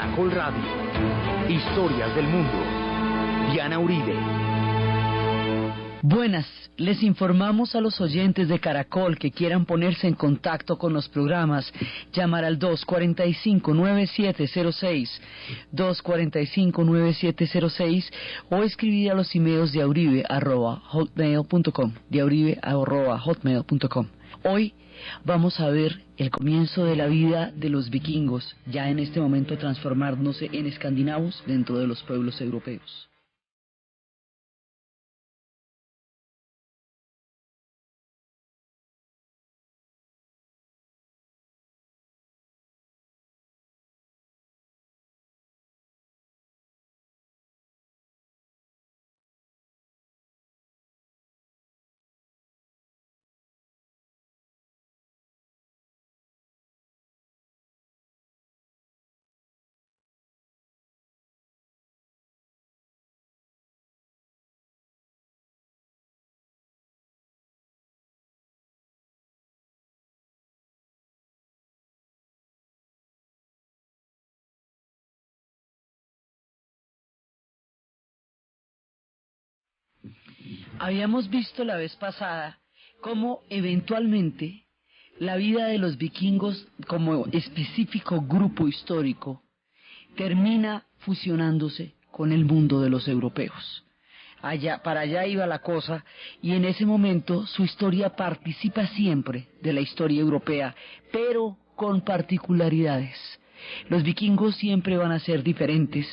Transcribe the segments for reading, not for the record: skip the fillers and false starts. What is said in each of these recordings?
Caracol Radio. Historias del mundo. Diana Uribe. Buenas, les informamos a los oyentes de Caracol que quieran ponerse en contacto con los programas, llamar al 245-9706, 245-9706 o escribir a los emails de diauribe@hotmail.com. Hoy vamos a ver el comienzo de la vida de los vikingos, ya en este momento transformándose en escandinavos dentro de los pueblos europeos. Habíamos visto la vez pasada cómo eventualmente la vida de los vikingos como específico grupo histórico termina fusionándose con el mundo de los europeos. Para allá iba la cosa, y en ese momento su historia participa siempre de la historia europea, pero con particularidades. Los vikingos siempre van a ser diferentes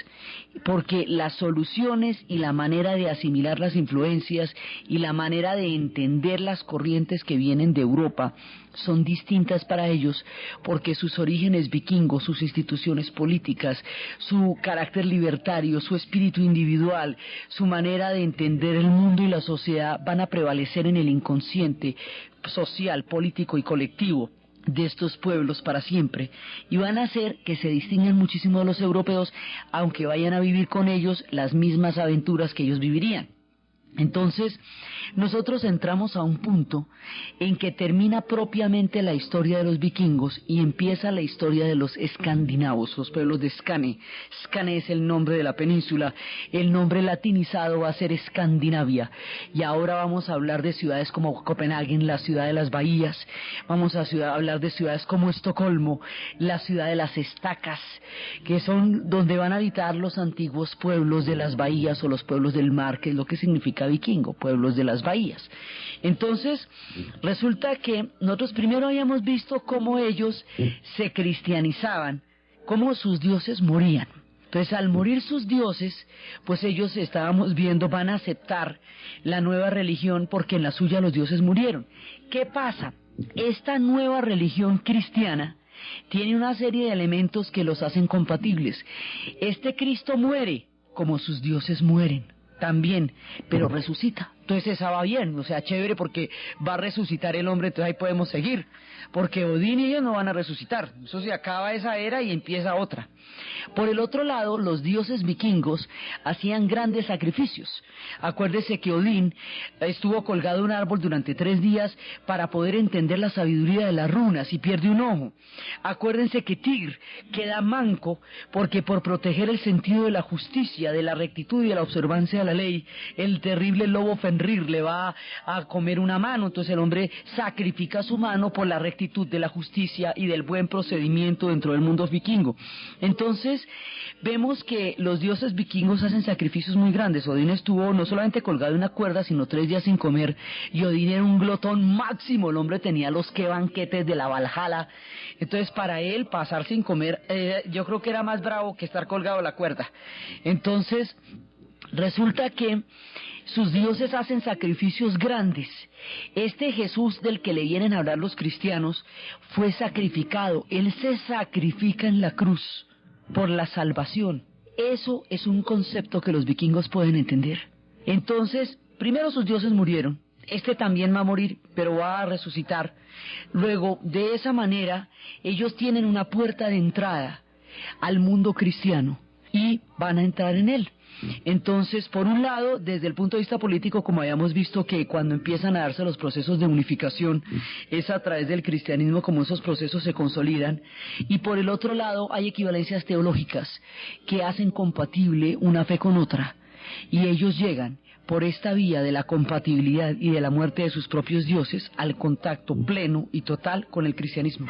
porque las soluciones y la manera de asimilar las influencias y la manera de entender las corrientes que vienen de Europa son distintas para ellos, porque sus orígenes vikingos, sus instituciones políticas, su carácter libertario, su espíritu individual, su manera de entender el mundo y la sociedad van a prevalecer en el inconsciente social, político y colectivo de estos pueblos para siempre, y van a hacer que se distingan muchísimo de los europeos, aunque vayan a vivir con ellos las mismas aventuras que ellos vivirían. Entonces, nosotros entramos a un punto en que termina propiamente la historia de los vikingos y empieza la historia de los escandinavos, los pueblos de Skane. Skane es el nombre de la península, el nombre latinizado va a ser Escandinavia, y ahora vamos a hablar de ciudades como Copenhague, la ciudad de las bahías, vamos a hablar de ciudades como Estocolmo, la ciudad de las estacas, que son donde van a habitar los antiguos pueblos de las bahías o los pueblos del mar, que es lo que significa vikingo, pueblos de las bahías. Entonces, resulta que nosotros primero habíamos visto cómo ellos se cristianizaban, cómo sus dioses morían. Entonces, al morir sus dioses, pues ellos, estábamos viendo, van a aceptar la nueva religión porque en la suya los dioses murieron. ¿Qué pasa? Esta nueva religión cristiana tiene una serie de elementos que los hacen compatibles. Este Cristo muere como sus dioses mueren también, pero resucita. Entonces esa va bien, o sea, chévere, porque va a resucitar el hombre, entonces ahí podemos seguir, porque Odín y ellos no van a resucitar, eso se acaba esa era y empieza otra. Por el otro lado, los dioses vikingos hacían grandes sacrificios. Acuérdese que Odín estuvo colgado en un árbol durante 3 días para poder entender la sabiduría de las runas y pierde un ojo. Acuérdense que Tigr queda manco porque por proteger el sentido de la justicia, de la rectitud y de la observancia de la ley, el terrible lobo Fenrir le va a comer una mano, entonces el hombre sacrifica su mano por la rectitud de la justicia y del buen procedimiento dentro del mundo vikingo. Entonces vemos que los dioses vikingos hacen sacrificios muy grandes. Odín estuvo no solamente colgado en una cuerda, sino 3 días sin comer, y Odín era un glotón máximo, el hombre tenía los que banquetes de la Valhalla. Entonces para él pasar sin comer, yo creo que era más bravo que estar colgado en la cuerda. Entonces resulta que sus dioses hacen sacrificios grandes. Este Jesús del que le vienen a hablar los cristianos fue sacrificado, él se sacrifica en la cruz por la salvación. Eso es un concepto que los vikingos pueden entender. Entonces, primero sus dioses murieron, este también va a morir, pero va a resucitar. Luego, de esa manera, ellos tienen una puerta de entrada al mundo cristiano. y van a entrar en él. Entonces, por un lado, desde el punto de vista político, como habíamos visto que cuando empiezan a darse los procesos de unificación, es a través del cristianismo como esos procesos se consolidan, y por el otro lado hay equivalencias teológicas que hacen compatible una fe con otra, y ellos llegan por esta vía de la compatibilidad y de la muerte de sus propios dioses al contacto pleno y total con el cristianismo.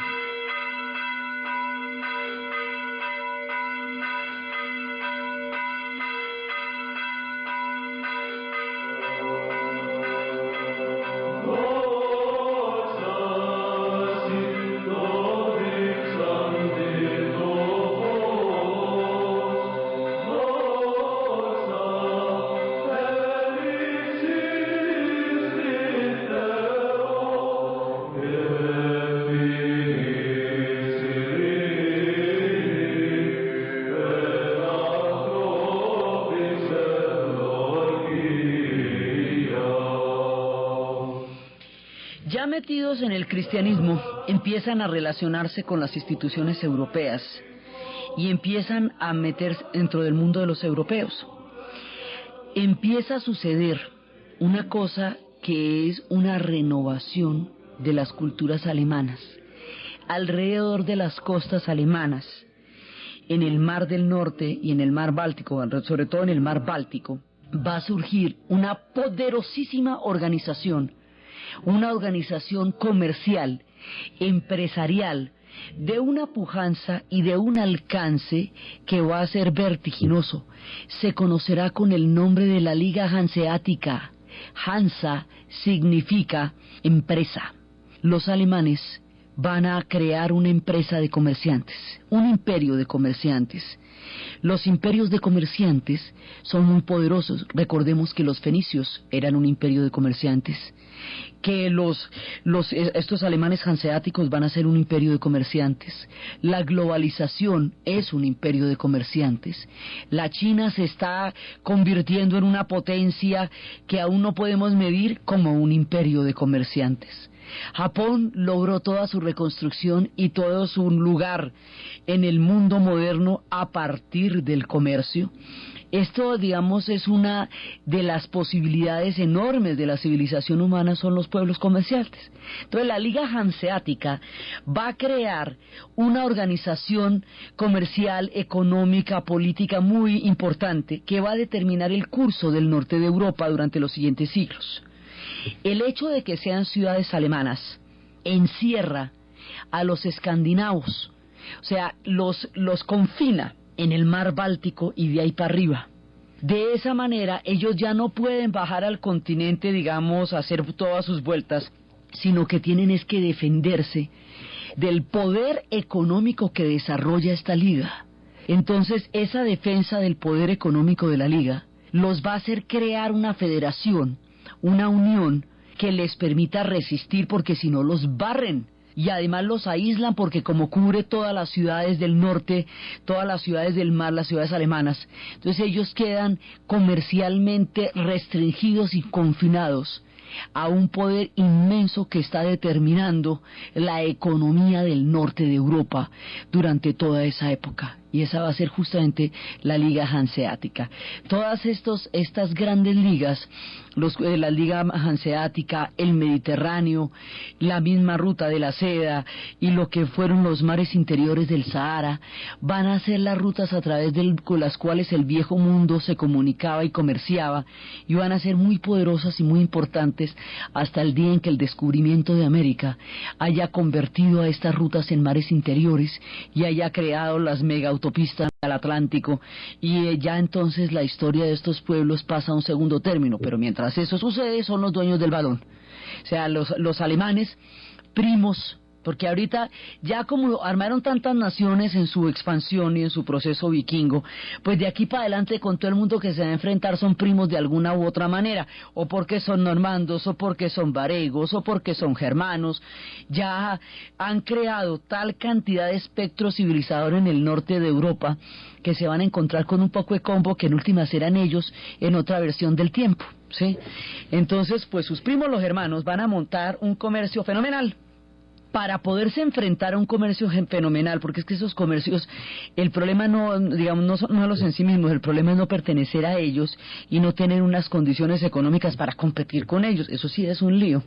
Ya metidos en el cristianismo, empiezan a relacionarse con las instituciones europeas y empiezan a meterse dentro del mundo de los europeos. Empieza a suceder una cosa que es una renovación de las culturas alemanas. Alrededor de las costas alemanas, en el Mar del Norte y en el Mar Báltico, sobre todo en el Mar Báltico, va a surgir una poderosísima organización, una organización comercial, empresarial, de una pujanza y de un alcance que va a ser vertiginoso. Se conocerá con el nombre de la Liga Hanseática. Hansa significa empresa. Los alemanes van a crear una empresa de comerciantes, un imperio de comerciantes. Los imperios de comerciantes son muy poderosos. Recordemos que los fenicios eran un imperio de comerciantes, que estos alemanes hanseáticos van a ser un imperio de comerciantes. La globalización es un imperio de comerciantes. La China se está convirtiendo en una potencia que aún no podemos medir como un imperio de comerciantes. Japón logró toda su reconstrucción y todo su lugar en el mundo moderno a partir del comercio. Esto, digamos, es una de las posibilidades enormes de la civilización humana, son los pueblos comerciantes. Entonces la Liga Hanseática va a crear una organización comercial, económica, política muy importante que va a determinar el curso del norte de Europa durante los siguientes siglos. El hecho de que sean ciudades alemanas encierra a los escandinavos, o sea, los confina en el Mar Báltico y de ahí para arriba. De esa manera ellos ya no pueden bajar al continente, digamos, a hacer todas sus vueltas, sino que tienen es que defenderse del poder económico que desarrolla esta liga. Entonces esa defensa del poder económico de la liga los va a hacer crear una federación, una unión que les permita resistir, porque si no los barren. Y además los aíslan porque como cubre todas las ciudades del norte, todas las ciudades del mar, las ciudades alemanas, entonces ellos quedan comercialmente restringidos y confinados a un poder inmenso que está determinando la economía del norte de Europa durante toda esa época. Y esa va a ser justamente la Liga Hanseática. Todas estas grandes ligas, la Liga Hanseática, el Mediterráneo, la misma ruta de la seda y lo que fueron los mares interiores del Sahara, van a ser las rutas a través de las cuales el viejo mundo se comunicaba y comerciaba, y van a ser muy poderosas y muy importantes hasta el día en que el descubrimiento de América haya convertido a estas rutas en mares interiores y haya creado las mega autopistas al Atlántico, y ya entonces la historia de estos pueblos pasa a un segundo término. Pero mientras eso sucede, son los dueños del balón, o sea, los alemanes primos, porque ahorita ya como armaron tantas naciones en su expansión y en su proceso vikingo, pues de aquí para adelante con todo el mundo que se va a enfrentar son primos de alguna u otra manera, o porque son normandos, o porque son varegos, o porque son germanos. Ya han creado tal cantidad de espectro civilizador en el norte de Europa que se van a encontrar con un poco de combo que en últimas eran ellos en otra versión del tiempo, ¿sí? Entonces, pues sus primos los germanos van a montar un comercio fenomenal. para poderse enfrentar a un comercio fenomenal, porque es que esos comercios, el problema no, digamos, no son malos en sí mismos, el problema es no pertenecer a ellos y no tener unas condiciones económicas para competir con ellos, eso sí es un lío.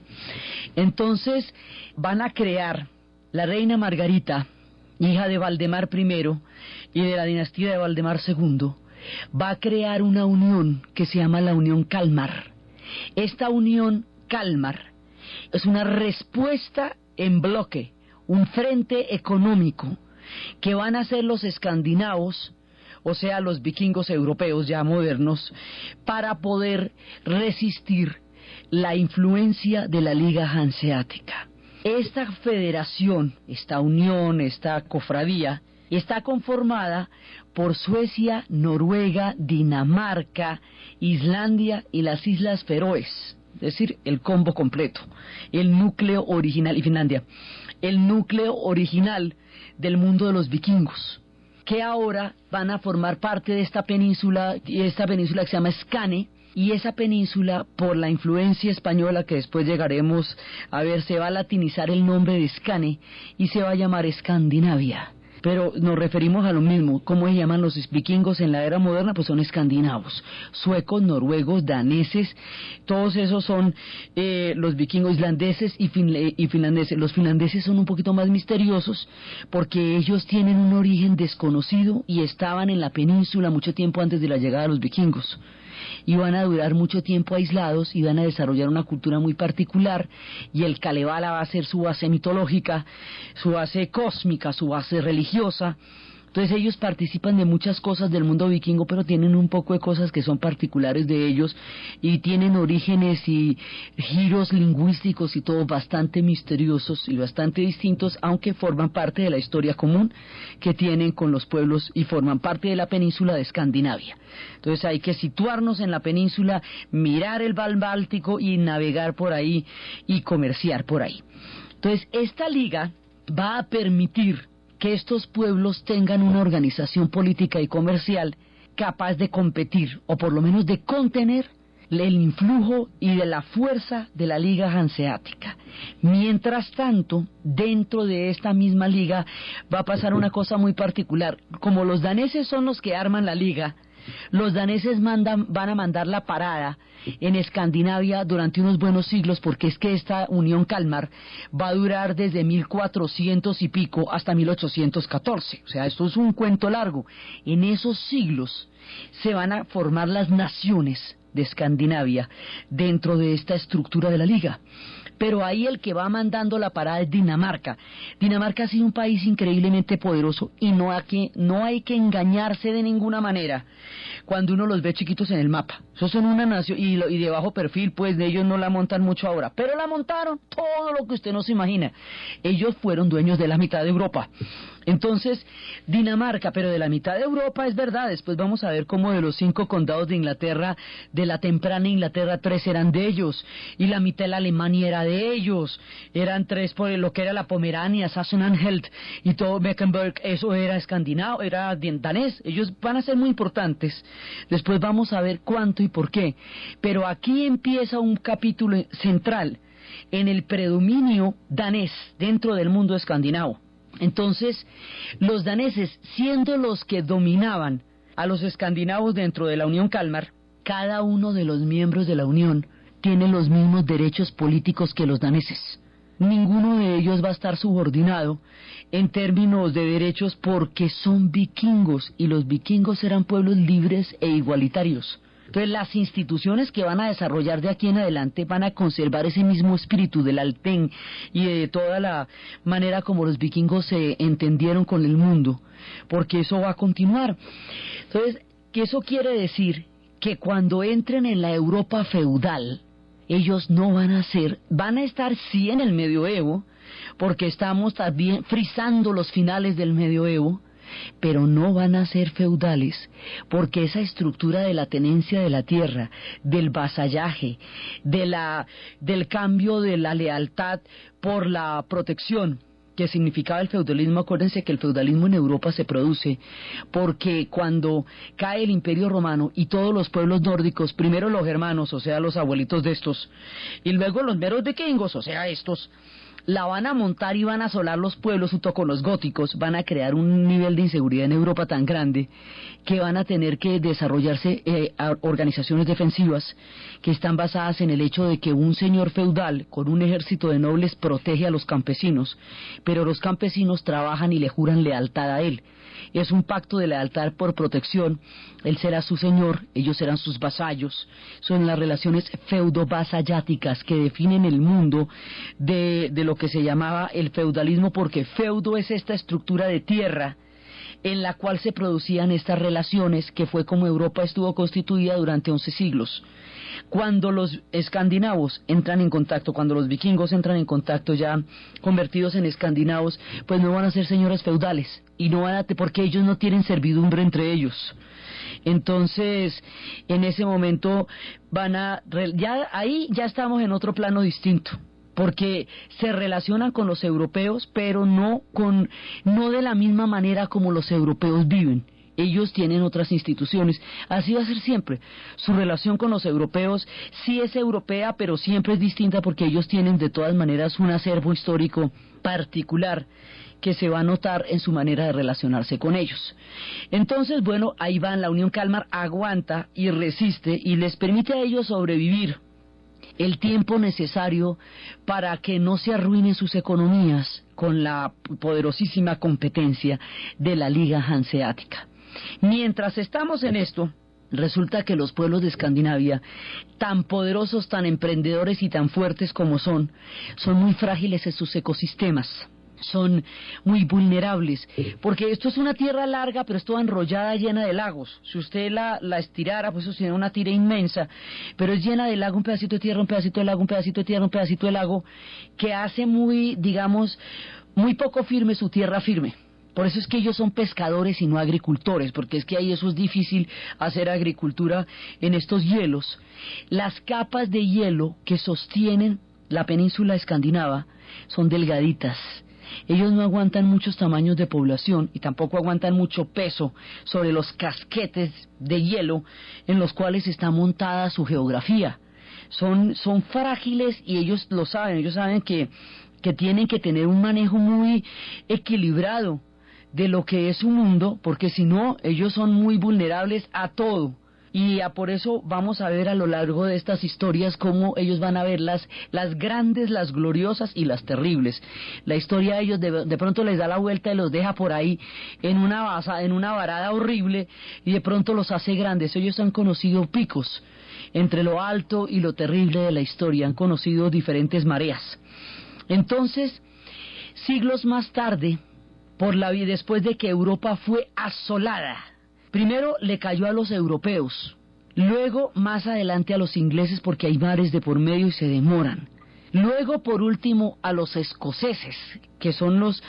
Entonces van a crear la reina Margarita, hija de Valdemar I y de la dinastía de Valdemar II, va a crear una unión que se llama la Unión Kalmar. Esta Unión Kalmar es una respuesta en bloque, un frente económico que van a hacer los escandinavos, o sea, los vikingos europeos ya modernos, para poder resistir la influencia de la Liga Hanseática. Esta federación, esta unión, esta cofradía, está conformada por Suecia, Noruega, Dinamarca, Islandia y las Islas Feroes, es decir, el combo completo, el núcleo original, y Finlandia, el núcleo original del mundo de los vikingos, que ahora van a formar parte de esta península que se llama Skane, y esa península, por la influencia española que después llegaremos a ver, se va a latinizar el nombre de Skane y se va a llamar Escandinavia. Pero nos referimos a lo mismo. ¿Cómo se llaman los vikingos en la era moderna? Pues son escandinavos, suecos, noruegos, daneses, todos esos son los vikingos, islandeses y finlandeses. Los finlandeses son un poquito más misteriosos porque ellos tienen un origen desconocido y estaban en la península mucho tiempo antes de la llegada de los vikingos. Y van a durar mucho tiempo aislados y van a desarrollar una cultura muy particular, y el Kalevala va a ser su base mitológica, su base cósmica, su base religiosa. Entonces ellos participan de muchas cosas del mundo vikingo, pero tienen un poco de cosas que son particulares de ellos y tienen orígenes y giros lingüísticos y todo bastante misteriosos y bastante distintos, aunque forman parte de la historia común que tienen con los pueblos y forman parte de la península de Escandinavia. Entonces hay que situarnos en la península, mirar el mar Báltico y navegar por ahí y comerciar por ahí. Entonces esta liga va a permitir que estos pueblos tengan una organización política y comercial capaz de competir, o por lo menos de contener el influjo y de la fuerza de la Liga Hanseática. Mientras tanto, dentro de esta misma liga va a pasar una cosa muy particular. Como los daneses son los que arman la liga, los daneses van a mandar la parada en Escandinavia durante unos buenos siglos, porque es que esta Unión Kalmar va a durar desde 1400 y pico hasta 1814, o sea, esto es un cuento largo. En esos siglos se van a formar las naciones de Escandinavia dentro de esta estructura de la liga. Pero ahí el que va mandando la parada es Dinamarca. Dinamarca ha sido un país increíblemente poderoso y no hay que engañarse de ninguna manera cuando uno los ve chiquitos en el mapa. Esos son una nación y de bajo perfil, pues de ellos no la montan mucho ahora, pero la montaron todo lo que usted no se imagina. Ellos fueron dueños de la mitad de Europa. Entonces, Dinamarca, pero de la mitad de Europa, es verdad. Después vamos a ver cómo de los 5 condados de Inglaterra, de la temprana Inglaterra, 3 eran de ellos, y la mitad de la Alemania era de ellos. Eran 3 por lo que era la Pomerania, Sachsen-Anhalt y todo Mecklenburg, eso era escandinavo, era danés. Ellos van a ser muy importantes. Después vamos a ver cuánto y por qué. Pero aquí empieza un capítulo central en el predominio danés dentro del mundo escandinavo. Entonces, los daneses, siendo los que dominaban a los escandinavos dentro de la Unión Kalmar, cada uno de los miembros de la Unión tiene los mismos derechos políticos que los daneses. Ninguno de ellos va a estar subordinado en términos de derechos porque son vikingos, y los vikingos eran pueblos libres e igualitarios. Entonces las instituciones que van a desarrollar de aquí en adelante van a conservar ese mismo espíritu del Alten y de toda la manera como los vikingos se entendieron con el mundo, porque eso va a continuar. Entonces, ¿qué eso quiere decir? Que cuando entren en la Europa feudal, ellos no van a estar sí en el medioevo, porque estamos también frisando los finales del medioevo, pero no van a ser feudales, porque esa estructura de la tenencia de la tierra, del vasallaje, del cambio de la lealtad por la protección, que significaba el feudalismo. Acuérdense que el feudalismo en Europa se produce porque cuando cae el Imperio Romano y todos los pueblos nórdicos, primero los germanos, o sea los abuelitos de estos, y luego los meros vikingos, o sea estos, la van a montar y van a asolar los pueblos junto con los góticos, van a crear un nivel de inseguridad en Europa tan grande que van a tener que desarrollarse organizaciones defensivas que están basadas en el hecho de que un señor feudal con un ejército de nobles protege a los campesinos, pero los campesinos trabajan y le juran lealtad a él. Es un pacto de lealtad por protección, él será su señor, ellos serán sus vasallos. Son las relaciones feudo-vasalláticas que definen el mundo de lo que se llamaba el feudalismo, porque feudo es esta estructura de tierra en la cual se producían estas relaciones, que fue como Europa estuvo constituida durante 11 siglos. Cuando los escandinavos entran en contacto, cuando los vikingos entran en contacto ya convertidos en escandinavos, pues no van a ser señores feudales, y no van a, porque ellos no tienen servidumbre entre ellos. Entonces, en ese momento ahí ya estamos en otro plano distinto, porque se relacionan con los europeos, pero no de la misma manera como los europeos viven. Ellos tienen otras instituciones, así va a ser siempre. Su relación con los europeos sí es europea, pero siempre es distinta porque ellos tienen de todas maneras un acervo histórico particular que se va a notar en su manera de relacionarse con ellos. Entonces, bueno, ahí van, la Unión Kalmar aguanta y resiste y les permite a ellos sobrevivir el tiempo necesario para que no se arruinen sus economías con la poderosísima competencia de la Liga Hanseática. Mientras estamos en esto, resulta que los pueblos de Escandinavia, tan poderosos, tan emprendedores y tan fuertes como son muy frágiles en sus ecosistemas. Son muy vulnerables, porque esto es una tierra larga, pero es toda enrollada, llena de lagos. Si usted la estirara, pues eso sería una tira inmensa, pero es llena de lago, un pedacito de tierra, un pedacito de lago, un pedacito de tierra, un pedacito de lago, que hace muy poco firme su tierra firme. Por eso es que ellos son pescadores y no agricultores, porque es que ahí eso es difícil hacer agricultura en estos hielos. Las capas de hielo que sostienen la península escandinava son delgaditas. Ellos no aguantan muchos tamaños de población y tampoco aguantan mucho peso sobre los casquetes de hielo en los cuales está montada su geografía. Son frágiles y ellos lo saben, ellos saben que tienen que tener un manejo muy equilibrado de lo que es su mundo, porque si no, ellos son muy vulnerables a todo. Y por eso vamos a ver a lo largo de estas historias cómo ellos van a ver las grandes, las gloriosas y las terribles. La historia de ellos de pronto les da la vuelta y los deja por ahí en una varada horrible y de pronto los hace grandes. Ellos han conocido picos entre lo alto y lo terrible de la historia, han conocido diferentes mareas. Entonces, siglos más tarde, después de que Europa fue asolada, primero le cayó a los europeos, luego más adelante a los ingleses porque hay mares de por medio y se demoran. Luego, por último, a los escoceses, que son los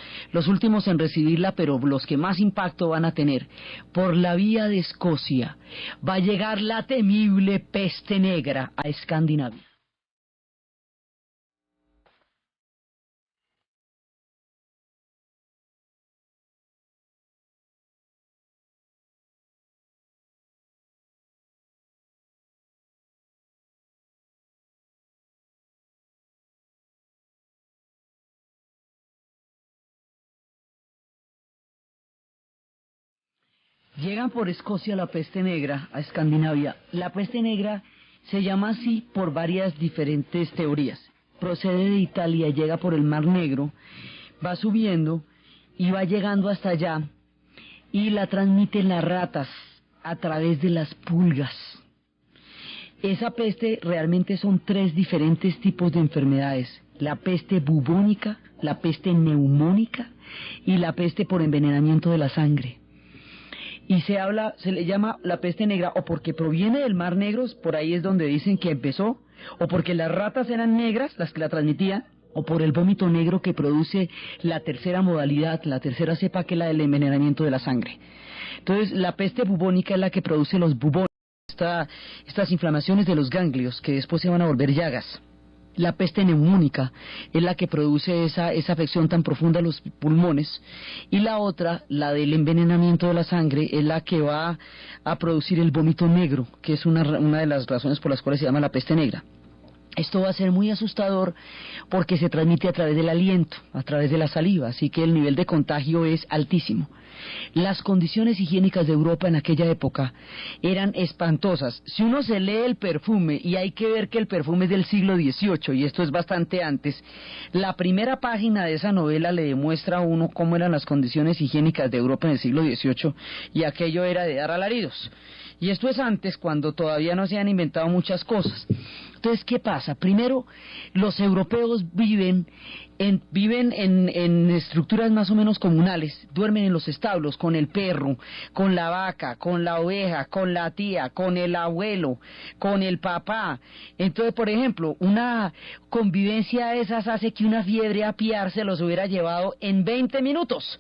últimos en recibirla, pero los que más impacto van a tener. Por la vía de Escocia va a llegar la temible peste negra a Escandinavia. Llegan por Escocia la peste negra a Escandinavia. La peste negra se llama así por varias diferentes teorías. Procede de Italia, llega por el Mar Negro, va subiendo y va llegando hasta allá y la transmiten las ratas a través de las pulgas. Esa peste realmente son 3 diferentes tipos de enfermedades: la peste bubónica, la peste neumónica y la peste por envenenamiento de la sangre. Y se le llama la peste negra o porque proviene del Mar Negro, por ahí es donde dicen que empezó, o porque las ratas eran negras las que la transmitían, o por el vómito negro que produce la tercera modalidad, la tercera cepa, que es la del envenenamiento de la sangre. Entonces, la peste bubónica es la que produce los bubones, estas inflamaciones de los ganglios que después se van a volver llagas. La peste neumónica es la que produce esa afección tan profunda a los pulmones, y la otra, la del envenenamiento de la sangre, es la que va a producir el vómito negro, que es una de las razones por las cuales se llama la peste negra. Esto va a ser muy asustador porque se transmite a través del aliento, a través de la saliva, así que el nivel de contagio es altísimo. Las condiciones higiénicas de Europa en aquella época eran espantosas. Si uno se lee el perfume, y hay que ver que el perfume es del siglo XVIII, y esto es bastante antes, la primera página de esa novela le demuestra a uno cómo eran las condiciones higiénicas de Europa en el siglo XVIII, y aquello era de dar alaridos. Y esto es antes, cuando todavía no se han inventado muchas cosas. Entonces, ¿qué pasa? Primero, los europeos viven en estructuras más o menos comunales, duermen en los establos, con el perro, con la vaca, con la oveja, con la tía, con el abuelo, con el papá. Entonces, por ejemplo, una convivencia de esas hace que una fiebre apiar se los hubiera llevado en 20 minutos.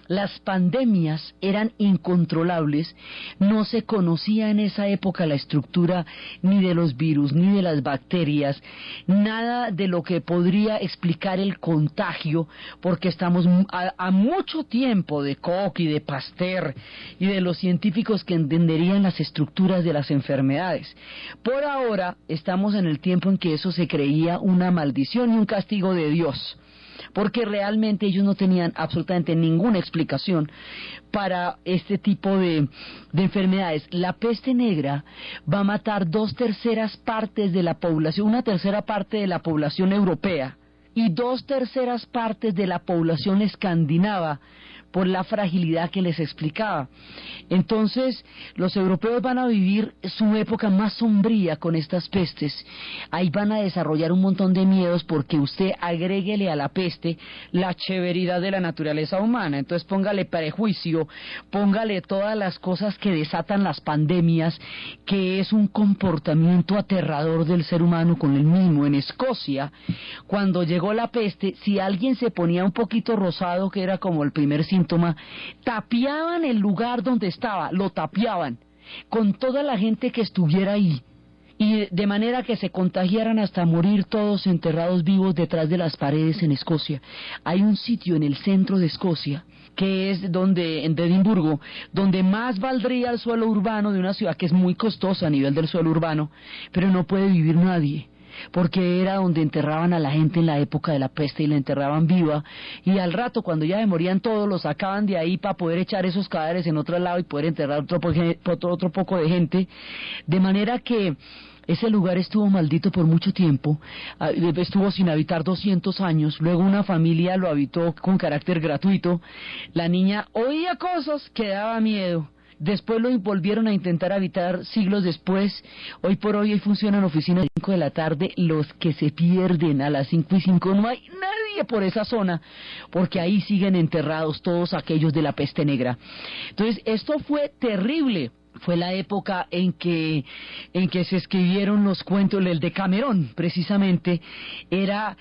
Las pandemias eran incontrolables, no se conocía en esa época la estructura ni de los virus, ni de las bacterias, nada de lo que podría explicar el contagio, porque estamos a mucho tiempo de Koch y de Pasteur y de los científicos que entenderían las estructuras de las enfermedades. Por ahora estamos en el tiempo en que eso se creía una maldición y un castigo de Dios, porque realmente ellos no tenían absolutamente ninguna explicación para este tipo de enfermedades. La peste negra va a matar 2/3 partes de la población, 1/3 parte de la población europea y 2/3 partes de la población escandinava, por la fragilidad que les explicaba. Entonces, los europeos van a vivir su época más sombría con estas pestes. Ahí van a desarrollar un montón de miedos, porque usted agréguele a la peste la chéveridad de la naturaleza humana. Entonces, póngale prejuicio, póngale todas las cosas que desatan las pandemias, que es un comportamiento aterrador del ser humano con el mismo. En Escocia, cuando llegó la peste, si alguien se ponía un poquito rosado, que era como el primer síntoma, tapiaban el lugar donde estaba, lo tapiaban con toda la gente que estuviera ahí, y de manera que se contagiaran hasta morir todos enterrados vivos detrás de las paredes en Escocia. Hay un sitio en el centro de Escocia, que es en Edimburgo, donde más valdría el suelo urbano de una ciudad que es muy costosa a nivel del suelo urbano, pero no puede vivir nadie, porque era donde enterraban a la gente en la época de la peste, y la enterraban viva, y al rato, cuando ya morían todos, los sacaban de ahí para poder echar esos cadáveres en otro lado y poder enterrar otro poco de gente, de manera que ese lugar estuvo maldito por mucho tiempo, estuvo sin habitar 200 años, luego una familia lo habitó con carácter gratuito, la niña oía cosas que daba miedo. Después lo volvieron a intentar habitar siglos después. Hoy por hoy funcionan oficinas a las 5 de la tarde. Los que se pierden a las 5:05, no hay nadie por esa zona, porque ahí siguen enterrados todos aquellos de la peste negra. Entonces, esto fue terrible. Fue la época en que se escribieron los cuentos, el de Cameron, precisamente, era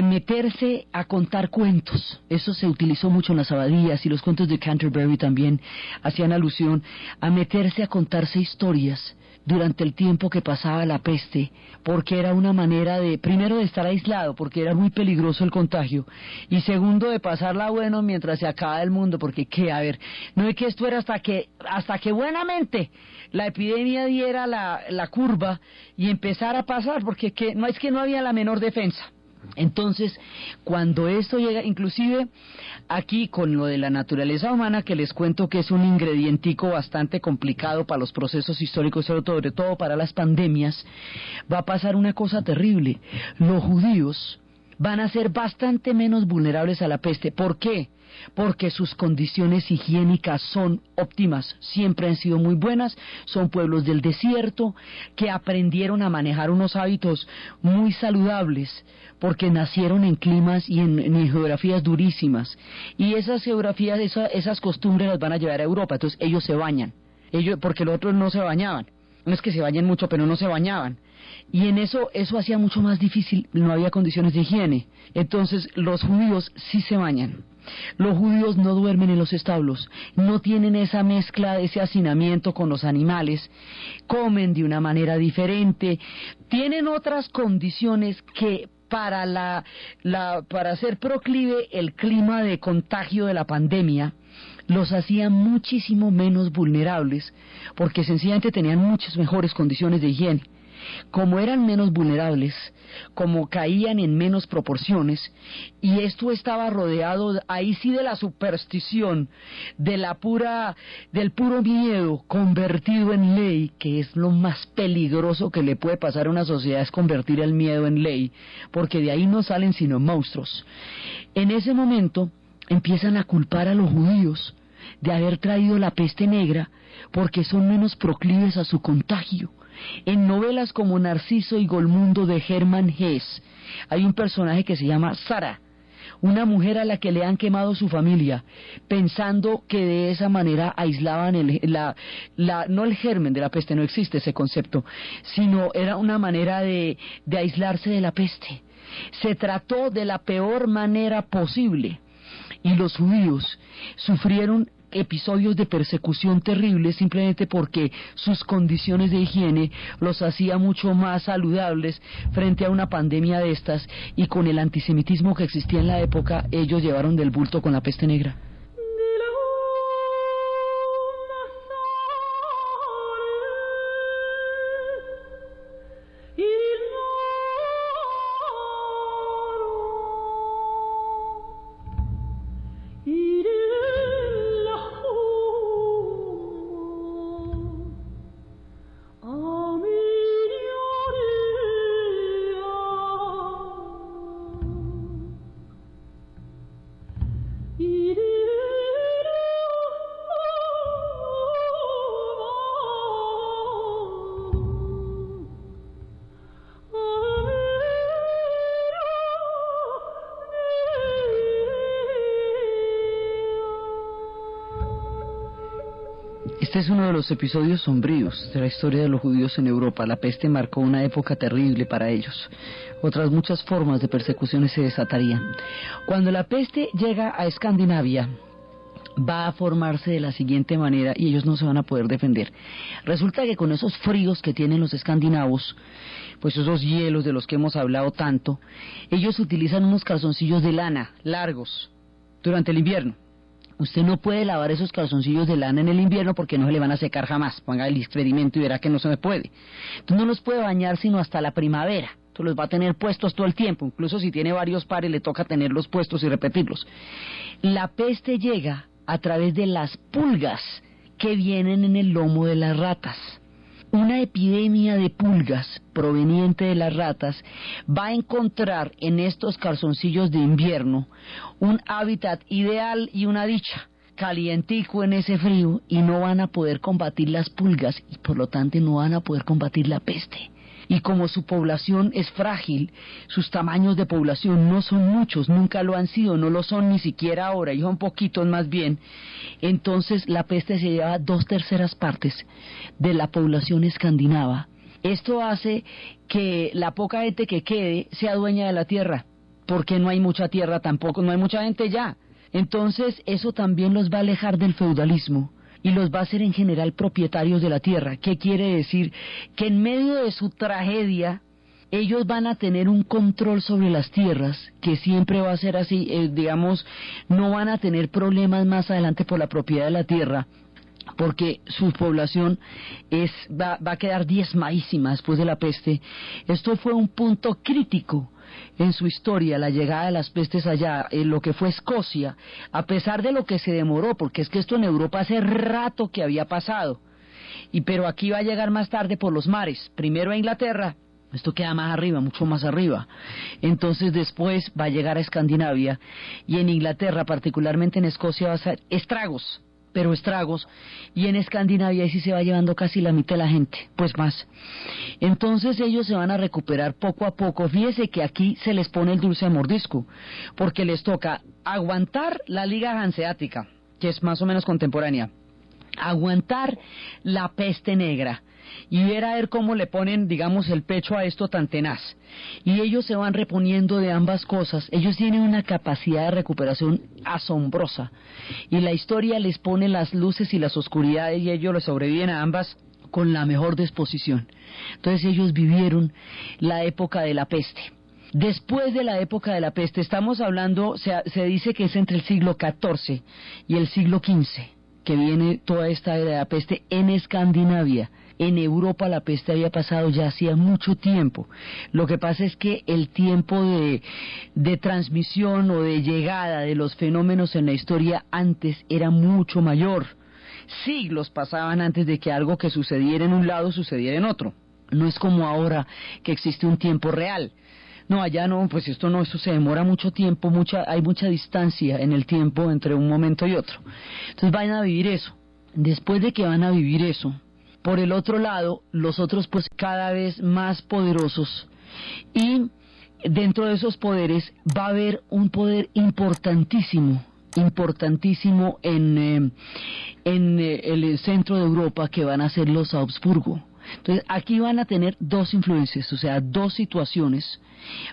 meterse a contar cuentos. Eso se utilizó mucho en las abadías, y los cuentos de Canterbury también hacían alusión a meterse a contarse historias durante el tiempo que pasaba la peste, porque era una manera primero de estar aislado, porque era muy peligroso el contagio, y segundo, de pasarla bueno mientras se acaba el mundo, porque no es que esto era hasta que buenamente la epidemia diera la curva y empezara a pasar, porque no había la menor defensa. Entonces, cuando esto llega, inclusive aquí con lo de la naturaleza humana, que les cuento que es un ingredientico bastante complicado para los procesos históricos, sobre todo para las pandemias, va a pasar una cosa terrible. Los judíos van a ser bastante menos vulnerables a la peste. ¿Por qué? Porque sus condiciones higiénicas son óptimas, siempre han sido muy buenas, son pueblos del desierto que aprendieron a manejar unos hábitos muy saludables, porque nacieron en climas y en geografías durísimas, y esas geografías, esas costumbres las van a llevar a Europa. Entonces ellos se bañan, porque los otros no se bañaban, no es que se bañen mucho, pero no se bañaban. Y en eso hacía mucho más difícil, no había condiciones de higiene. Entonces los judíos sí se bañan. Los judíos no duermen en los establos, no tienen esa mezcla, ese hacinamiento con los animales, comen de una manera diferente, tienen otras condiciones que para ser proclive el clima de contagio de la pandemia los hacía muchísimo menos vulnerables, porque sencillamente tenían muchas mejores condiciones de higiene. Como eran menos vulnerables, como caían en menos proporciones, y esto estaba rodeado ahí sí de la superstición, del puro miedo convertido en ley, que es lo más peligroso que le puede pasar a una sociedad, es convertir el miedo en ley, porque de ahí no salen sino monstruos. En ese momento empiezan a culpar a los judíos de haber traído la peste negra, porque son menos proclives a su contagio. En novelas como Narciso y Golmundo de Hermann Hesse hay un personaje que se llama Sara, una mujer a la que le han quemado su familia, pensando que de esa manera aislaban no el germen de la peste, no existe ese concepto, sino era una manera de aislarse de la peste. Se trató de la peor manera posible, y los judíos sufrieron episodios de persecución terribles simplemente porque sus condiciones de higiene los hacía mucho más saludables frente a una pandemia de estas, y con el antisemitismo que existía en la época, ellos llevaron del bulto con la peste negra. Este es uno de los episodios sombríos de la historia de los judíos en Europa. La peste marcó una época terrible para ellos. Otras muchas formas de persecuciones se desatarían. Cuando la peste llega a Escandinavia, va a formarse de la siguiente manera, y ellos no se van a poder defender. Resulta que con esos fríos que tienen los escandinavos, pues esos hielos de los que hemos hablado tanto, ellos utilizan unos calzoncillos de lana largos durante el invierno. Usted no puede lavar esos calzoncillos de lana en el invierno porque no se le van a secar jamás. Ponga el experimento y verá que no se me puede. Entonces no los puede bañar sino hasta la primavera. Entonces los va a tener puestos todo el tiempo. Incluso si tiene varios pares le toca tenerlos puestos y repetirlos. La peste llega a través de las pulgas que vienen en el lomo de las ratas. Una epidemia de pulgas proveniente de las ratas va a encontrar en estos calzoncillos de invierno un hábitat ideal y una dicha, calientico en ese frío, y no van a poder combatir las pulgas y por lo tanto no van a poder combatir la peste. Y como su población es frágil, sus tamaños de población no son muchos, nunca lo han sido, no lo son ni siquiera ahora, y son poquitos más bien, entonces la peste se lleva 2/3 partes de la población escandinava. Esto hace que la poca gente que quede sea dueña de la tierra, porque no hay mucha tierra tampoco, no hay mucha gente ya. Entonces eso también los va a alejar del feudalismo y los va a hacer en general propietarios de la tierra. ¿Qué quiere decir? Que en medio de su tragedia ellos van a tener un control sobre las tierras, que siempre va a ser así, digamos, no van a tener problemas más adelante por la propiedad de la tierra, porque su población va a quedar diezmadísima después de la peste. Esto fue un punto crítico en su historia, la llegada de las pestes allá, en lo que fue Escocia, a pesar de lo que se demoró, porque es que esto en Europa hace rato que había pasado, pero aquí va a llegar más tarde por los mares, primero a Inglaterra. Esto queda más arriba, mucho más arriba. Entonces después va a llegar a Escandinavia, y en Inglaterra, particularmente en Escocia, va a ser estragos, y en Escandinavia ahí sí se va llevando casi la mitad de la gente, pues más. Entonces ellos se van a recuperar poco a poco. Fíjese que aquí se les pone el dulce de mordisco, porque les toca aguantar la Liga Hanseática, que es más o menos contemporánea, aguantar la peste negra, y ver a ver cómo le ponen, digamos, el pecho a esto tan tenaz. Y ellos se van reponiendo de ambas cosas. Ellos tienen una capacidad de recuperación asombrosa, y la historia les pone las luces y las oscuridades, y ellos le sobreviven a ambas con la mejor disposición. Entonces ellos vivieron la época de la peste. Después de la época de la peste, estamos hablando, se dice que es entre el siglo XIV y el siglo XV, que viene toda esta era de la peste en Escandinavia. En Europa la peste había pasado ya hacía mucho tiempo. Lo que pasa es que el tiempo de transmisión o de llegada de los fenómenos en la historia antes era mucho mayor. Siglos pasaban antes de que algo que sucediera en un lado sucediera en otro. No es como ahora que existe un tiempo real. No, allá no, pues esto se demora mucho tiempo, hay mucha distancia en el tiempo entre un momento y otro. Entonces van a vivir eso. Después de que van a vivir eso, por el otro lado, los otros pues cada vez más poderosos, y dentro de esos poderes va a haber un poder importantísimo en el centro de Europa, que van a ser los Habsburgo. Entonces aquí van a tener dos influencias, o sea, dos situaciones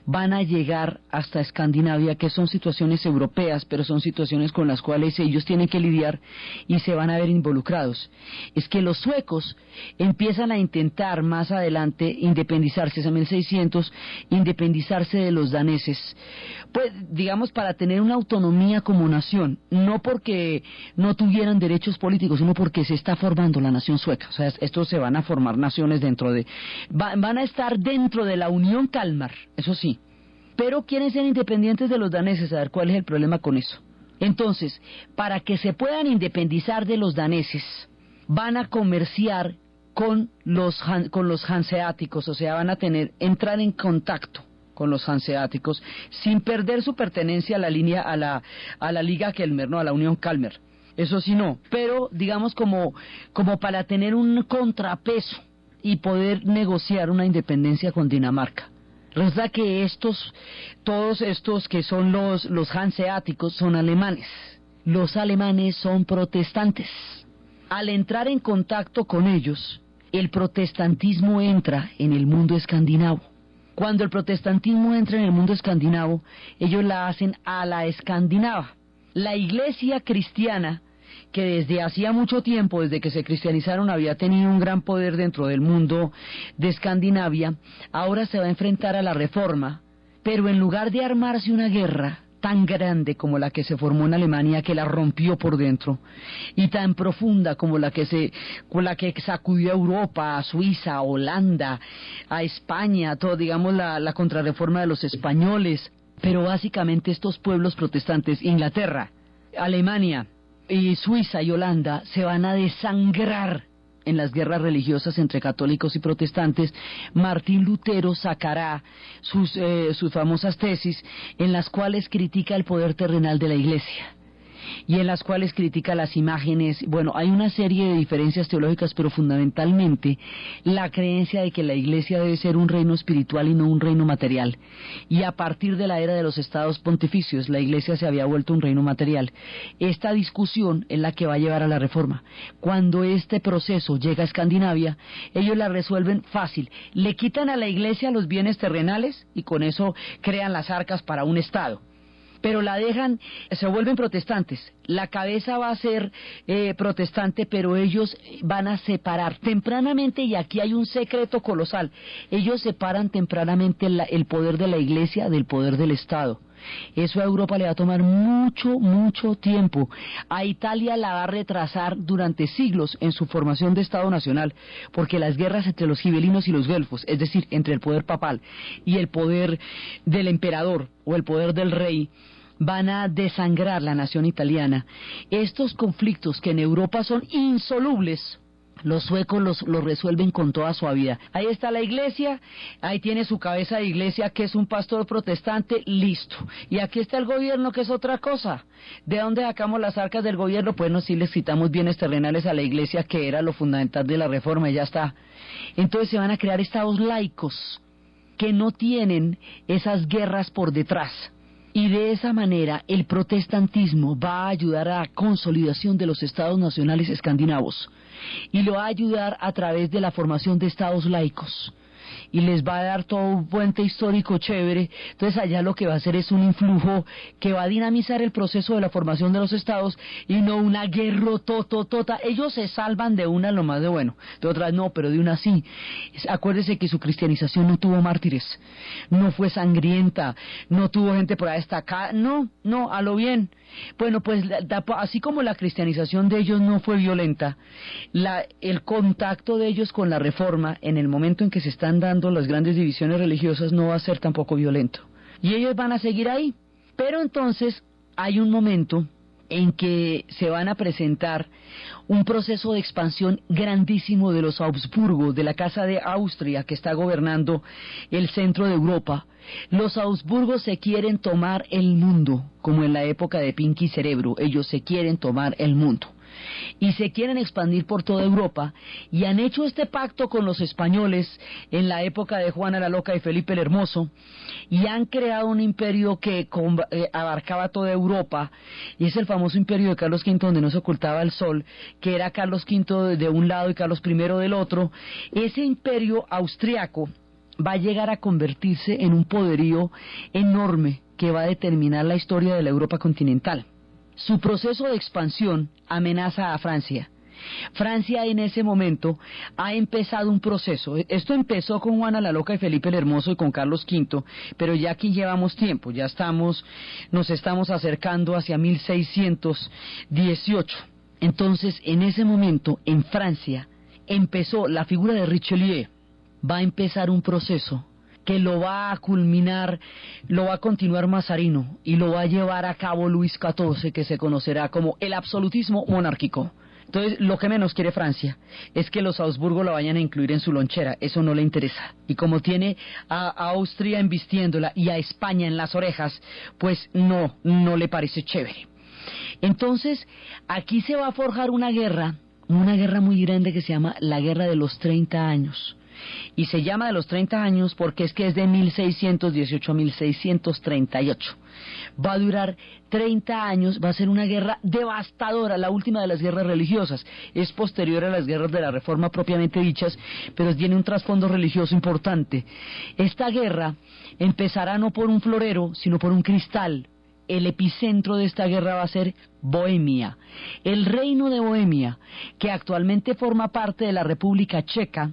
van a llegar hasta Escandinavia, que son situaciones europeas, pero son situaciones con las cuales ellos tienen que lidiar y se van a ver involucrados. Es que los suecos empiezan a intentar más adelante independizarse, en 1600, independizarse de los daneses, pues digamos para tener una autonomía como nación, no porque no tuvieran derechos políticos, sino porque se está formando la nación sueca. O sea, estos se van a formar naciones van a estar dentro de la Unión Kalmar, eso sí, pero quieren ser independientes de los daneses. A ver cuál es el problema con eso. Entonces, para que se puedan independizar de los daneses, van a comerciar con los hanseáticos, o sea, van a entrar en contacto con los hanseáticos sin perder su pertenencia a la línea, a la Liga Kelmer, no, a la Unión Kalmar. Eso sí no, pero digamos como para tener un contrapeso y poder negociar una independencia con Dinamarca. Resulta que todos estos que son los hanseáticos son alemanes. Los alemanes son protestantes. Al entrar en contacto con ellos, el protestantismo entra en el mundo escandinavo. Cuando el protestantismo entra en el mundo escandinavo, ellos la hacen a la escandinava. La iglesia cristiana, que desde hacía mucho tiempo, desde que se cristianizaron, había tenido un gran poder dentro del mundo de Escandinavia, ahora se va a enfrentar a la reforma, pero en lugar de armarse una guerra tan grande como la que se formó en Alemania, que la rompió por dentro, y tan profunda como la que sacudió a Europa, a Suiza, a Holanda, a España, todo, digamos, la contrarreforma de los españoles, pero básicamente estos pueblos protestantes, Inglaterra, Alemania y Suiza y Holanda, se van a desangrar en las guerras religiosas entre católicos y protestantes. Martín Lutero sacará sus famosas tesis en las cuales critica el poder terrenal de la Iglesia y en las cuales critica las imágenes. Bueno, hay una serie de diferencias teológicas, pero fundamentalmente la creencia de que la Iglesia debe ser un reino espiritual y no un reino material. Y a partir de la era de los estados pontificios, la Iglesia se había vuelto un reino material. Esta discusión es la que va a llevar a la reforma. Cuando este proceso llega a Escandinavia, ellos la resuelven fácil. Le quitan a la Iglesia los bienes terrenales y con eso crean las arcas para un estado. Pero la dejan, se vuelven protestantes. La cabeza va a ser protestante, pero ellos van a separar tempranamente, y aquí hay un secreto colosal, ellos separan tempranamente el poder de la Iglesia del poder del Estado. Eso a Europa le va a tomar mucho tiempo. A Italia la va a retrasar durante siglos en su formación de Estado nacional, porque las guerras entre los gibelinos y los guelfos, es decir, entre el poder papal y el poder del emperador o el poder del rey, van a desangrar la nación italiana. Estos conflictos que en Europa son insolubles, los suecos los resuelven con toda suavidad. Ahí está la iglesia, ahí tiene su cabeza de iglesia, que es un pastor protestante, listo. Y aquí está el gobierno, que es otra cosa. ¿De dónde sacamos las arcas del gobierno? Pues no, si les quitamos bienes terrenales a la iglesia, que era lo fundamental de la reforma, y ya está. Entonces se van a crear estados laicos que no tienen esas guerras por detrás. Y de esa manera el protestantismo va a ayudar a la consolidación de los estados nacionales escandinavos, y lo va a ayudar a través de la formación de estados laicos. y les va a dar todo un puente histórico chévere. Entonces allá lo que va a hacer es un influjo que va a dinamizar el proceso de la formación de los estados y no una guerra tototota. Ellos se salvan de una lo más de bueno, de otras no, pero de una sí. Acuérdese que su cristianización no tuvo mártires, no fue sangrienta, no tuvo gente por ahí destacada, no, a lo bien. Bueno, pues así como la cristianización de ellos no fue violenta, el contacto de ellos con la Reforma en el momento en que se están dando las grandes divisiones religiosas no va a ser tampoco violento. Y ellos van a seguir ahí. Pero entonces hay un momento en que se van a presentar un proceso de expansión grandísimo de los Habsburgo, de la Casa de Austria que está gobernando el centro de Europa. Los Habsburgos se quieren tomar el mundo, como en la época de Pinky Cerebro, ellos se quieren tomar el mundo. Y se quieren expandir por toda Europa, y han hecho este pacto con los españoles en la época de Juana la Loca y Felipe el Hermoso, y han creado un imperio que abarcaba toda Europa, y es el famoso imperio de Carlos V, donde no se ocultaba el sol, que era Carlos V de un lado y Carlos I del otro. Ese imperio austriaco va a llegar a convertirse en un poderío enorme que va a determinar la historia de la Europa continental. Su proceso de expansión amenaza a Francia. Francia en ese momento ha empezado un proceso. Esto empezó con Juana la Loca y Felipe el Hermoso y con Carlos V, pero ya aquí llevamos tiempo, nos estamos acercando hacia 1618. Entonces, en ese momento, en Francia, empezó la figura de Richelieu. Va a empezar un proceso que lo va a culminar, lo va a continuar Mazarino y lo va a llevar a cabo Luis XIV, que se conocerá como el absolutismo monárquico. Entonces, lo que menos quiere Francia es que los Habsburgo la vayan a incluir en su lonchera, eso no le interesa. Y como tiene a Austria embistiéndola y a España en las orejas, pues no le parece chévere. Entonces, aquí se va a forjar una guerra muy grande que se llama la Guerra de los 30 años. Y se llama de los 30 años porque es que es de 1618 a 1638. Va a durar 30 años, va a ser una guerra devastadora, la última de las guerras religiosas. Es posterior a las guerras de la Reforma propiamente dichas, pero tiene un trasfondo religioso importante. Esta guerra empezará no por un florero, sino por un cristal. El epicentro de esta guerra va a ser Bohemia. El reino de Bohemia, que actualmente forma parte de la República Checa,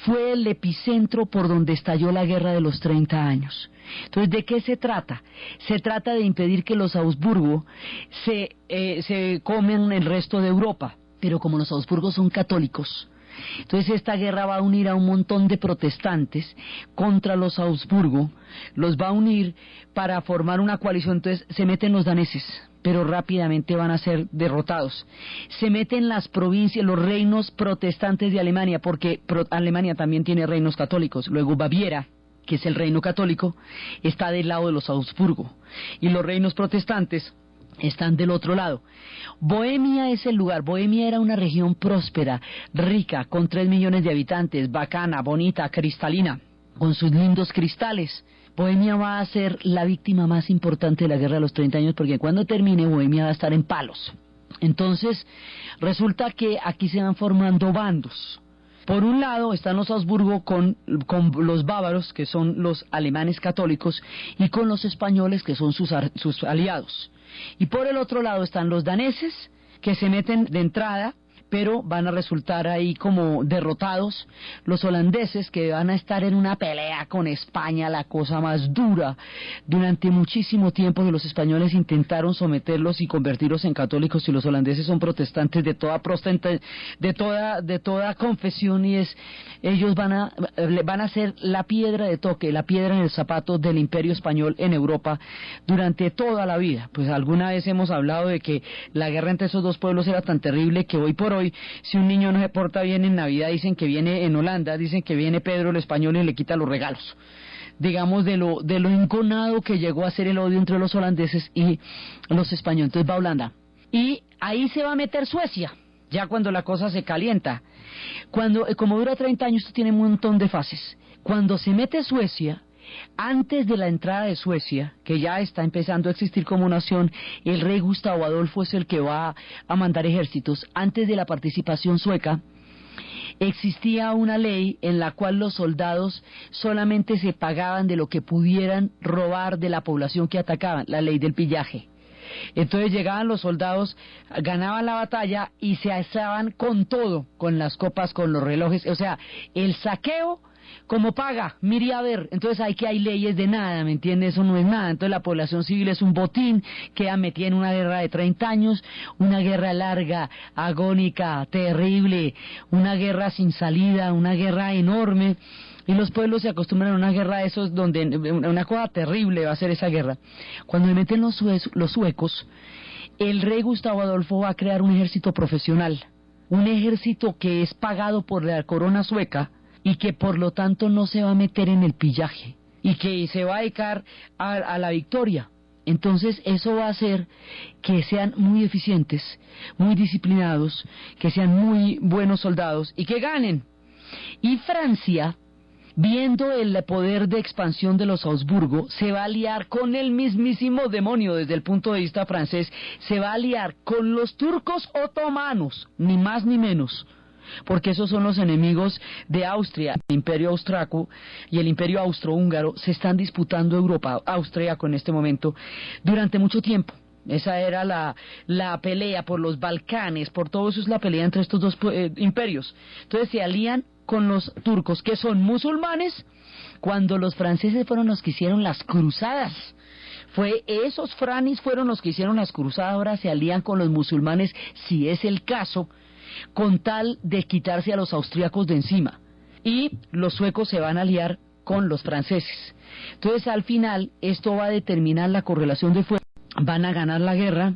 fue el epicentro por donde estalló la Guerra de los 30 años. Entonces, ¿de qué se trata? Se trata de impedir que los Habsburgo se comen el resto de Europa, pero como los Habsburgo son católicos, entonces esta guerra va a unir a un montón de protestantes contra los Habsburgo, los va a unir para formar una coalición. Entonces se meten los daneses, pero rápidamente van a ser derrotados. Se meten las provincias, los reinos protestantes de Alemania, porque Alemania también tiene reinos católicos. Luego Baviera, que es el reino católico, está del lado de los Habsburgo, y los reinos protestantes están del otro lado. Bohemia es el lugar. Bohemia era una región próspera, rica, con 3 millones de habitantes, bacana, bonita, cristalina, con sus lindos cristales. Bohemia va a ser la víctima más importante de la Guerra de los 30 años, porque cuando termine Bohemia va a estar en palos. Entonces, resulta que aquí se van formando bandos. Por un lado están los Habsburgo con los bávaros, que son los alemanes católicos, y con los españoles, que son sus aliados. Y por el otro lado están los daneses, que se meten de entrada, pero van a resultar ahí como derrotados. Los holandeses, que van a estar en una pelea con España, la cosa más dura. Durante muchísimo tiempo los españoles intentaron someterlos y convertirlos en católicos, y los holandeses son protestantes de toda confesión, y ellos van a ser la piedra de toque, la piedra en el zapato del Imperio Español en Europa durante toda la vida. Pues alguna vez hemos hablado de que la guerra entre esos dos pueblos era tan terrible que hoy por hoy, si un niño no se porta bien en Navidad, dicen que viene en Holanda, dicen que viene Pedro el Español y le quita los regalos. Digamos, de lo enconado que llegó a ser el odio entre los holandeses y los españoles. Entonces va a Holanda. Y ahí se va a meter Suecia, ya cuando la cosa se calienta. Como dura 30 años, esto tiene un montón de fases. Cuando se mete Suecia, antes de la entrada de Suecia, que ya está empezando a existir como nación, el rey Gustavo Adolfo es el que va a mandar ejércitos. Antes de la participación sueca, existía una ley en la cual los soldados solamente se pagaban de lo que pudieran robar de la población que atacaban, la ley del pillaje. Entonces llegaban los soldados, ganaban la batalla y se alzaban con todo, con las copas, con los relojes, o sea, el saqueo como paga, mire a ver. Entonces hay leyes de nada, ¿me entiendes? Eso no es nada. Entonces la población civil es un botín, queda metida en una guerra de 30 años, una guerra larga, agónica, terrible, una guerra sin salida, una guerra enorme. Y los pueblos se acostumbran a una guerra de esos donde una cosa terrible va a ser esa guerra. Cuando se meten los suecos, el rey Gustavo Adolfo va a crear un ejército profesional, un ejército que es pagado por la corona sueca y que por lo tanto no se va a meter en el pillaje y que se va a dedicar a la victoria. Entonces eso va a hacer que sean muy eficientes, muy disciplinados, que sean muy buenos soldados y que ganen. Y Francia, viendo el poder de expansión de los Habsburgo, se va a aliar con el mismísimo demonio desde el punto de vista francés, se va a aliar con los turcos otomanos, ni más ni menos, porque esos son los enemigos de Austria. El imperio austriaco y el imperio austrohúngaro se están disputando Europa, austríaco en este momento, durante mucho tiempo. Esa era la pelea por los Balcanes, por todo eso es la pelea entre estos dos imperios. Entonces se alían con los turcos, que son musulmanes, cuando los franceses fueron los que hicieron las cruzadas. Esos franis fueron los que hicieron las cruzadas, ahora se alían con los musulmanes, si es el caso, con tal de quitarse a los austríacos de encima. Y los suecos se van a aliar con los franceses. Entonces al final esto va a determinar la correlación de fuerzas. Van a ganar la guerra.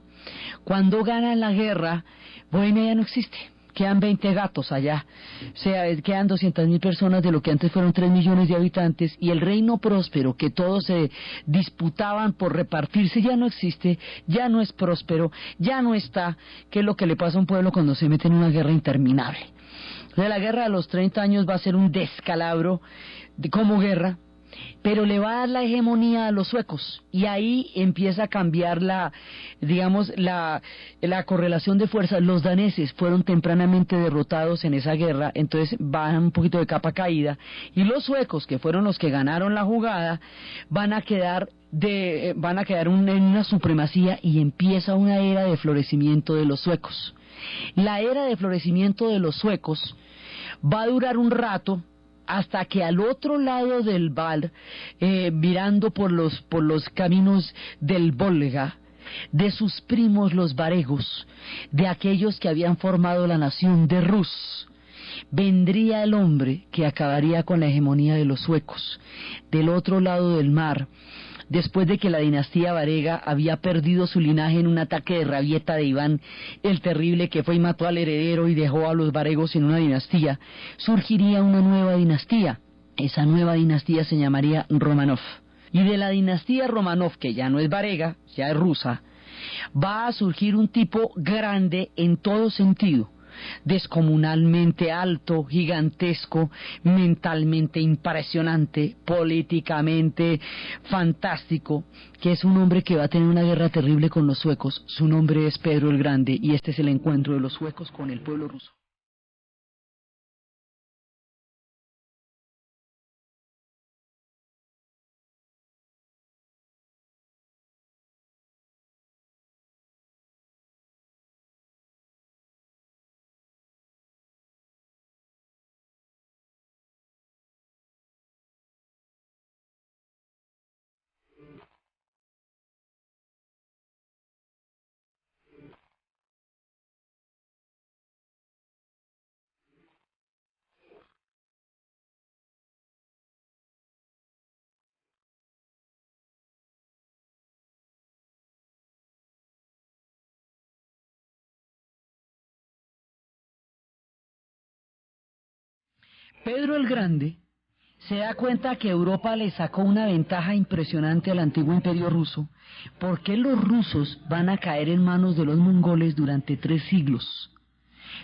Cuando ganan la guerra, Bohemia ya no existe. Quedan 20 gatos allá, o sea, quedan 200.000 personas de lo que antes fueron 3 millones de habitantes, y el reino próspero, que todos se disputaban por repartirse, ya no existe, ya no es próspero, ya no está, que es lo que le pasa a un pueblo cuando se mete en una guerra interminable. Entonces, la guerra de los 30 años va a ser un descalabro como guerra, pero le va a dar la hegemonía a los suecos, y ahí empieza a cambiar la correlación de fuerzas. Los daneses fueron tempranamente derrotados en esa guerra, entonces van un poquito de capa caída, y los suecos, que fueron los que ganaron la jugada, van a quedar en una supremacía, y empieza una era de florecimiento de los suecos. La era de florecimiento de los suecos va a durar un rato, hasta que al otro lado del Val, mirando por los caminos del Volga, de sus primos los varegos, de aquellos que habían formado la nación de Rus, vendría el hombre que acabaría con la hegemonía de los suecos. Del otro lado del mar, después de que la dinastía varega había perdido su linaje en un ataque de rabieta de Iván el Terrible, que fue y mató al heredero y dejó a los varegos en una dinastía, surgiría una nueva dinastía. Esa nueva dinastía se llamaría Romanov. Y de la dinastía Romanov, que ya no es varega, ya es rusa, va a surgir un tipo grande en todo sentido, descomunalmente alto, gigantesco, mentalmente impresionante, políticamente fantástico, que es un hombre que va a tener una guerra terrible con los suecos. Su nombre es Pedro el Grande, y este es el encuentro de los suecos con el pueblo ruso. Pedro el Grande se da cuenta que Europa le sacó una ventaja impresionante al antiguo imperio ruso, porque los rusos van a caer en manos de los mongoles durante 3 siglos.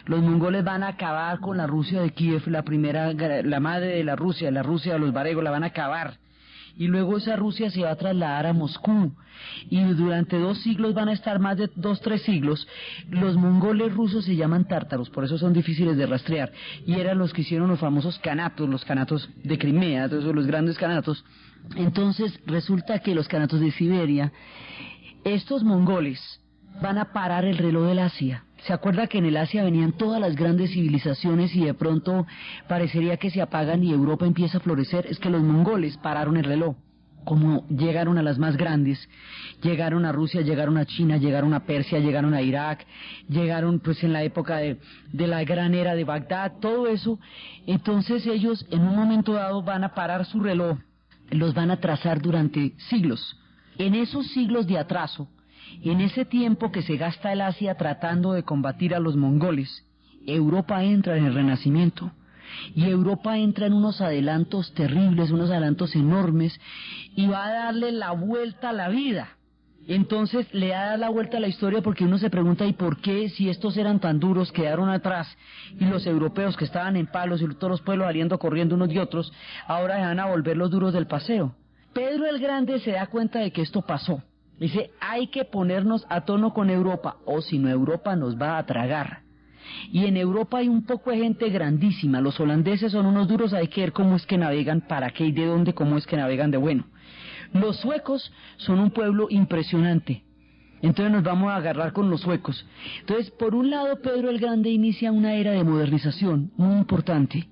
Los mongoles van a acabar con la Rusia de Kiev, la madre de la Rusia de los varegos, la van a acabar. y luego esa Rusia se va a trasladar a Moscú, y durante 2 siglos van a estar más de 2-3 siglos. Los mongoles rusos se llaman tártaros, por eso son difíciles de rastrear, y eran los que hicieron los famosos canatos, los canatos de Crimea, entonces los grandes canatos. Entonces resulta que los canatos de Siberia, estos mongoles van a parar el reloj del Asia. ¿Se acuerda que en el Asia venían todas las grandes civilizaciones y de pronto parecería que se apagan y Europa empieza a florecer? Es que los mongoles pararon el reloj. Como llegaron a las más grandes, llegaron a Rusia, llegaron a China, llegaron a Persia, llegaron a Irak, llegaron pues en la época de la gran era de Bagdad, todo eso. Entonces ellos en un momento dado van a parar su reloj, los van a trazar durante siglos. En esos siglos de atraso, en ese tiempo que se gasta el Asia tratando de combatir a los mongoles, Europa entra en el Renacimiento. Y Europa entra en unos adelantos terribles, unos adelantos enormes, y va a darle la vuelta a la vida. Entonces le da la vuelta a la historia, porque uno se pregunta, ¿y por qué, si estos eran tan duros, quedaron atrás, y los europeos que estaban en palos y todos los pueblos saliendo corriendo unos de otros, ahora se van a volver los duros del paseo? Pedro el Grande se da cuenta de que esto pasó. Dice, hay que ponernos a tono con Europa, o si no Europa nos va a tragar. Y en Europa hay un poco de gente grandísima. Los holandeses son unos duros, hay que ver cómo es que navegan, para qué y de dónde, cómo es que navegan de bueno. Los suecos son un pueblo impresionante. Entonces nos vamos a agarrar con los suecos. Entonces, por un lado, Pedro el Grande inicia una era de modernización muy importante.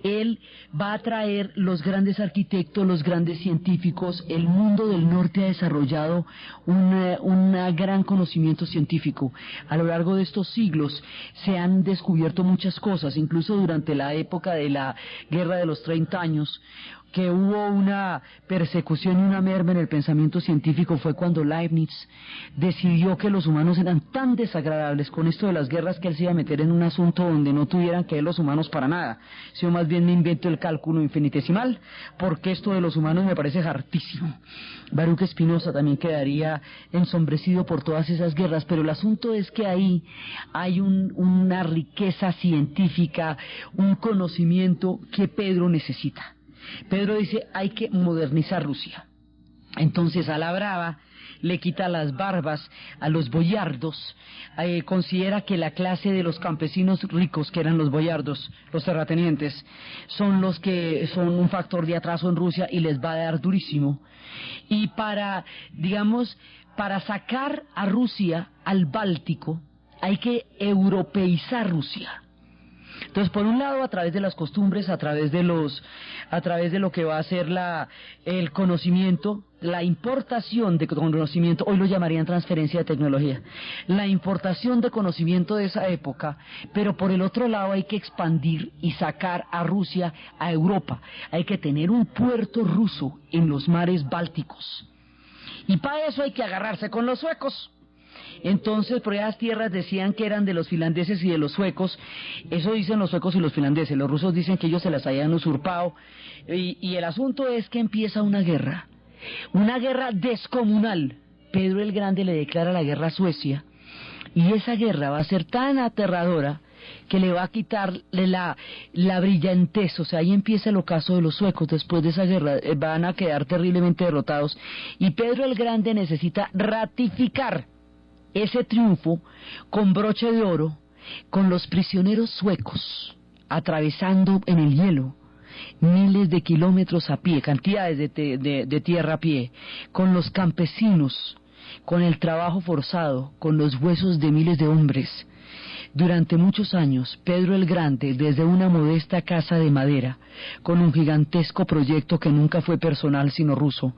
Él va a traer los grandes arquitectos, los grandes científicos. El mundo del norte ha desarrollado un gran conocimiento científico. A lo largo de estos siglos se han descubierto muchas cosas, incluso durante la época de la Guerra de los 30 años, que hubo una persecución y una merma en el pensamiento científico. Fue cuando Leibniz decidió que los humanos eran tan desagradables con esto de las guerras, que él se iba a meter en un asunto donde no tuvieran que ver los humanos para nada. Si yo más bien me invento el cálculo infinitesimal, porque esto de los humanos me parece hartísimo. Baruch Spinoza también quedaría ensombrecido por todas esas guerras, pero el asunto es que ahí hay una riqueza científica, un conocimiento que Pedro necesita. Pedro dice, hay que modernizar Rusia. Entonces a la brava le quita las barbas a los boyardos. Considera que la clase de los campesinos ricos, que eran los boyardos, los terratenientes, son los que son un factor de atraso en Rusia, y les va a dar durísimo. Y para sacar a Rusia al Báltico, hay que europeizar Rusia. Entonces, por un lado, a través de las costumbres, a través de lo que va a ser el conocimiento, la importación de conocimiento, hoy lo llamarían transferencia de tecnología, la importación de conocimiento de esa época, pero por el otro lado hay que expandir y sacar a Rusia a Europa. Hay que tener un puerto ruso en los mares bálticos. Y para eso hay que agarrarse con los suecos. Entonces, por esas tierras decían que eran de los finlandeses y de los suecos. Eso dicen los suecos y los finlandeses. Los rusos dicen que ellos se las habían usurpado. Y el asunto es que empieza una guerra descomunal. Pedro el Grande le declara la guerra a Suecia, y esa guerra va a ser tan aterradora que le va a quitarle la brillantez. O sea, ahí empieza el ocaso de los suecos. Después de esa guerra van a quedar terriblemente derrotados, y Pedro el Grande necesita ratificar ese triunfo con broche de oro, con los prisioneros suecos atravesando en el hielo miles de kilómetros a pie, cantidades de tierra a pie, con los campesinos, con el trabajo forzado, con los huesos de miles de hombres. Durante muchos años, Pedro el Grande, desde una modesta casa de madera, con un gigantesco proyecto que nunca fue personal sino ruso,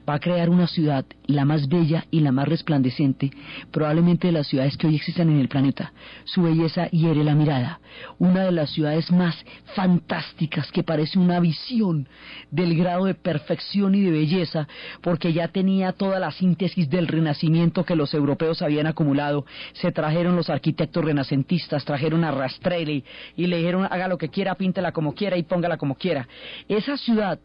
va a crear una ciudad, la más bella y la más resplandeciente, probablemente de las ciudades que hoy existen en el planeta. Su belleza hiere la mirada, una de las ciudades más fantásticas, que parece una visión del grado de perfección y de belleza, porque ya tenía toda la síntesis del Renacimiento que los europeos habían acumulado. Se trajeron los arquitectos renacentistas, trajeron a Rastrelli y le dijeron, haga lo que quiera, píntela como quiera y póngala como quiera. Esa ciudad,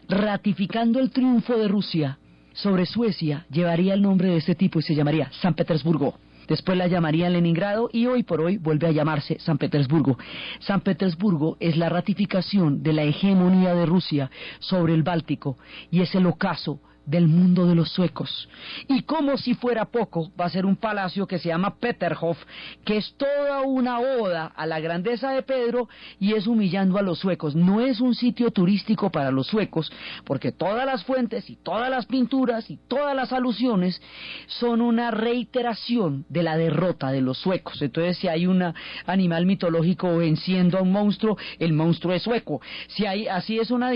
ratificando el triunfo de Rusia sobre Suecia, llevaría el nombre de este tipo y se llamaría San Petersburgo. después la llamarían Leningrado y hoy por hoy vuelve a llamarse San Petersburgo. San Petersburgo es la ratificación de la hegemonía de Rusia sobre el Báltico y es el ocaso del mundo de los suecos. Y como si fuera poco, va a ser un palacio que se llama Peterhof, que es toda una oda a la grandeza de Pedro y es humillando a los suecos. No es un sitio turístico para los suecos, porque todas las fuentes y todas las pinturas y todas las alusiones son una reiteración de la derrota de los suecos. Entonces, si hay un animal mitológico venciendo a un monstruo, el monstruo es sueco. Si hay, así es una